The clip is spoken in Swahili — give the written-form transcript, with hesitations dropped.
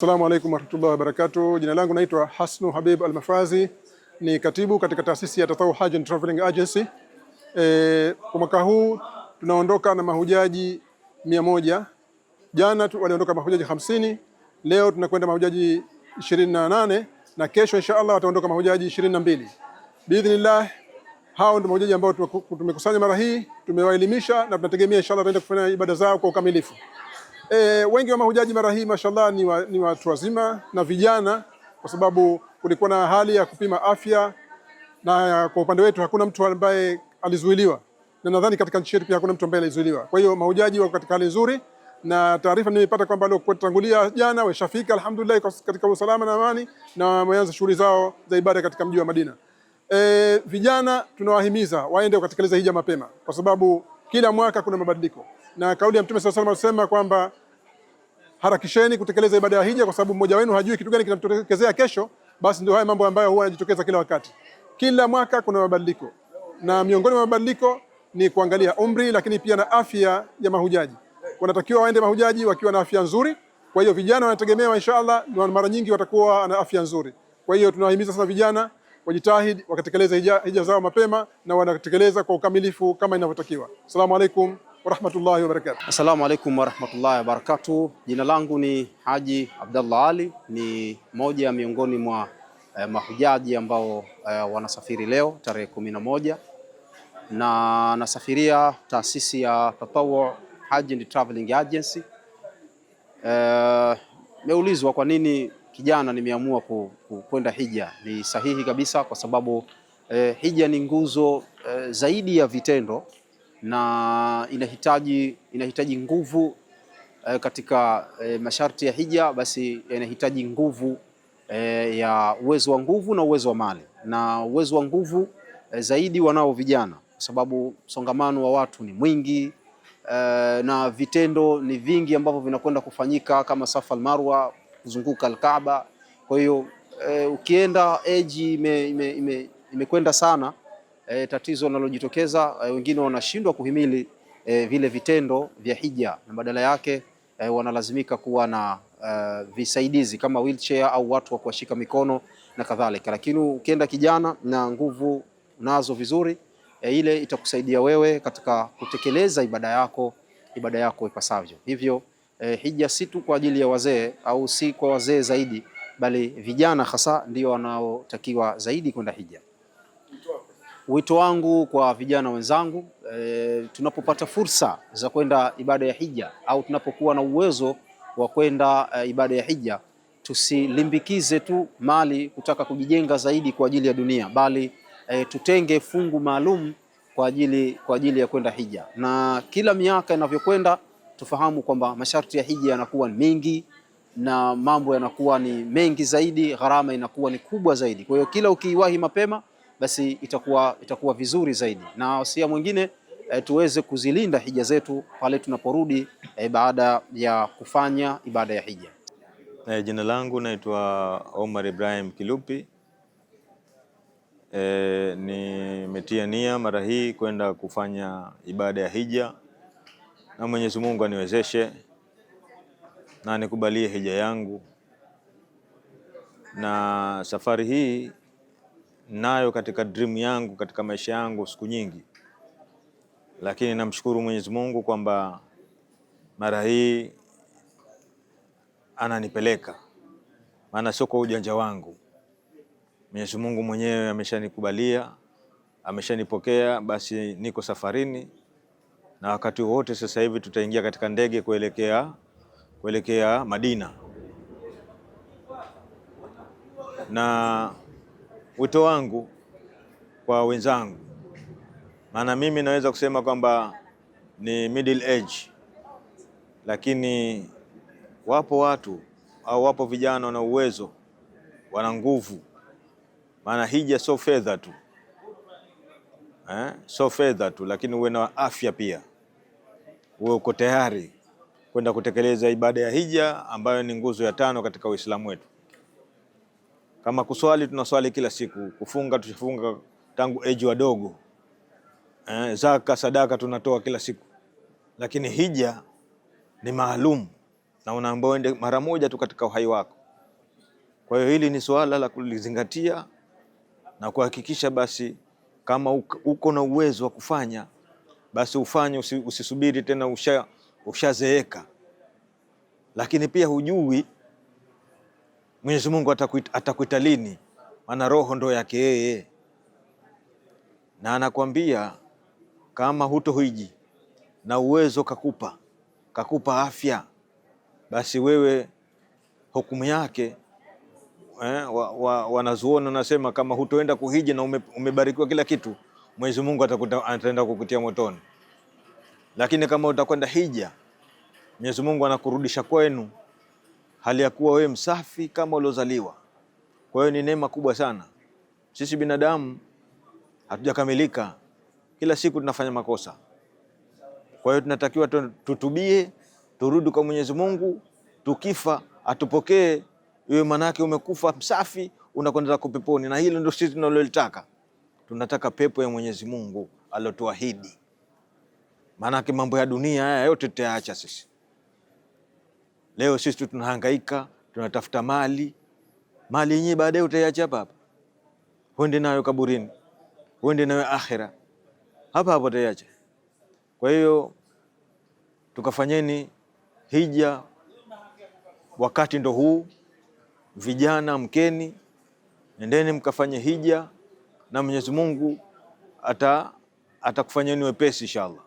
Assalamu alaikum warahmatullahi wabarakatuh. Jina langu naitwa Hasnu Habib Al-Mafazi, ni katibu katika taasisi ya Tatawwu Hajj and Traveling Agency. Kwa mwaka huu tunaondoka na mahujaji 100. Jana waliondoka mahujaji 50, leo tunakwenda mahujaji 28 na kesho inshallah wataondoka mahujaji 22. Biidhnillah, hao ndio mahujaji ambao tumekusanya mara hii, tumewaelimisha na tunategemea inshallah wataenda kufanya ibada zao kwa ukamilifu. Wengi wa mahujaji mara hii mashallah ni watu wazima na vijana, kwa sababu kulikuwa na hali ya kupima afya, na kwa upande wetu hakuna mtu ambaye alizuiliwa, na nadhani katika nchi yetu pia hakuna mtu ambaye alizuiliwa. Kwa hiyo mahujaji wako katika hali nzuri, na taarifa nimepata kwamba leo kutangulia jana washafika alhamdulillah katika usalama na amani, na wameanza shughuli zao za ibada katika mji wa Madina. Vijana tunawahimiza waende kutekeleza hija mapema, kwa sababu kila mwaka kuna mabadiliko, na kauli ya Mtume sallallahu alaihi wasallam kwamba harakisheni kutekeleza ibada ya hija, kwa sababu mmoja wenu hajui kitu gani kitamtokezea kesho. Basi ndio haya mambo ambayo huwa yanajitokeza kila wakati. Kila mwaka kuna mabadiliko, na miongoni mwa mabadiliko ni kuangalia umri, lakini pia na afya ya mahujaji. Wanatakiwa waende mahujaji wakiwa na afya nzuri. Kwa hiyo vijana wanategemewa inshallah mara nyingi watakuwa na afya nzuri. Kwa hiyo tunawahimiza sana vijana wajitahidi wakatekeleza hija zao mapema, na wanatekeleza kwa ukamilifu kama inavyotakiwa. Asalamu alaykum warahmatullahi wabarakatuh. Assalamu alaikum warahmatullahi wabarakatuh. Jina langu ni Haji Abdallah Ali, ni moja miongoni mwa mahujaji ambao wanasafiri leo tarehe 11, na nasafiria taasisi ya Tatawwu Hajj and Traveling Agency. Meulizwa kwa nini kijana nimeamua kwenda hija. Ni sahihi kabisa, kwa sababu hija ni nguzo zaidi ya vitendo, na inahitaji nguvu katika masharti ya hija. Basi inahitaji nguvu ya uwezo wa nguvu na uwezo wa mali, na uwezo wa nguvu zaidi wanao vijana, kwa sababu msongamano wa watu ni mwingi, na vitendo ni vingi ambavyo vinakwenda kufanyika kama Safa al-Marwa, kuzunguka al-Kaaba. Kwa hiyo ukienda age imekwenda sana, tatizo linalojitokeza wengine wanashindwa kuhimili vile vitendo vya hija, na badala yake wanalazimika kuwa na visaidizi kama wheelchair au watu wa kuwashika mikono na kadhalika. Lakini ukienda kijana na nguvu nazo vizuri, ile itakusaidia wewe katika kutekeleza ibada yako ipasavyo. Hivyo hija si tu kwa ajili ya wazee au si kwa wazee zaidi, bali vijana hasa ndio wanaotakiwa zaidi kwenda hija. Wito wangu kwa vijana wenzangu, tunapopata fursa za kwenda ibada ya hija au tunapokuwa na uwezo wa kwenda ibada ya hija, tusilimbikize tu mali kutaka kujijenga zaidi kwa ajili ya dunia, bali tutenge fungu maalum kwa ajili ya kwenda hija. Na kila miaka inavyokwenda tufahamu kwamba masharti ya hija yanakuwa ni mengi, na mambo yanakuwa ni mengi zaidi, gharama inakuwa ni kubwa zaidi. Kwa hiyo kila ukiwahi mapema, basi itakuwa vizuri zaidi, na wasia mwingine tuweze kuzilinda hija zetu pale tunaporudi baada ya kufanya ibada ya hija. Jina langu naitwa Omar Ibrahim Kilupi. Nimetia nia mara hii kwenda kufanya ibada ya hija, na Mwenyezi Mungu aniwezeshe na nikubalie hija yangu. Na safari hii nayo katika dream yangu, katika maisha yangu siku nyingi, lakini namshukuru Mwenyezi Mungu kwamba mara hii ananipeleka, maana sio kwa ujanja wangu. Mwenyezi Mungu mwenyewe ameshanikubalia, ameshanipokea, basi niko safarini, na wakati wote sasa hivi tutaingia katika ndege kuelekea Madina. Na wito wangu kwa wenzangu, maana mimi naweza kusema kwamba ni middle age, lakini wapo watu au wapo vijana wana uwezo, wana nguvu. Maana hija sio fedha tu, sio fedha tu, lakini uwe na afya pia, uwe uko tayari kwenda kutekeleza ibada ya hija ambayo ni nguzo ya 5 katika Uislamu wetu. Kama kuswali tunaswali kila siku, kufunga tunafunga tangu age wadogo, zaka sadaka tunatoa kila siku, lakini hija ni maalum, na unaambiwa uende mara moja tu katika uhai wako. Kwa hiyo hili ni suala la kulizingatia na kuhakikisha basi kama uko na uwezo wa kufanya basi ufanye, usisubiri tena ushazeeka. Lakini pia hujui Mwenyezi Mungu atakuita lini, maana roho ndo yake yeye, na anakwambia kama hutohiji na uwezo kakupa afya, basi wewe hukumu yake wanazuoni nasema kama hutoenda kuhiji na umebarikiwa kila kitu, Mwenyezi Mungu ataenda kukutia motoni. Lakini kama utakwenda hija, Mwenyezi Mungu anakurudisha kwenu hali ya kuwa wewe msafi kama uliozaliwa. Kwa hiyo ni neema kubwa sana. Sisi binadamu hatujakamilika, kila siku tunafanya makosa. Kwa hiyo tunatakiwa tutubie, turudi kwa Mwenyezi Mungu, tukifa atupokee, iwe manake umekufa msafi unakwenda zako peponi. Na hilo ndio sisi tunalolitaka. Tunataka pepo ya Mwenyezi Mungu alotuahidi. Manake mambo ya dunia haya yote tutayaacha sisi. Leo sisi tunahangaika, tunatafuta mali yenyewe baadaye utaiacha hapa hapa. Uende nayo kaburini, uende nayo akhera, hapa hapa utaiacha. Kwa hiyo tukafanyeni hija, wakati ndo huu. Vijana mkeni, nendeni mkafanye hija na Mwenyezi Mungu atakufanyeni wepesi inshallah.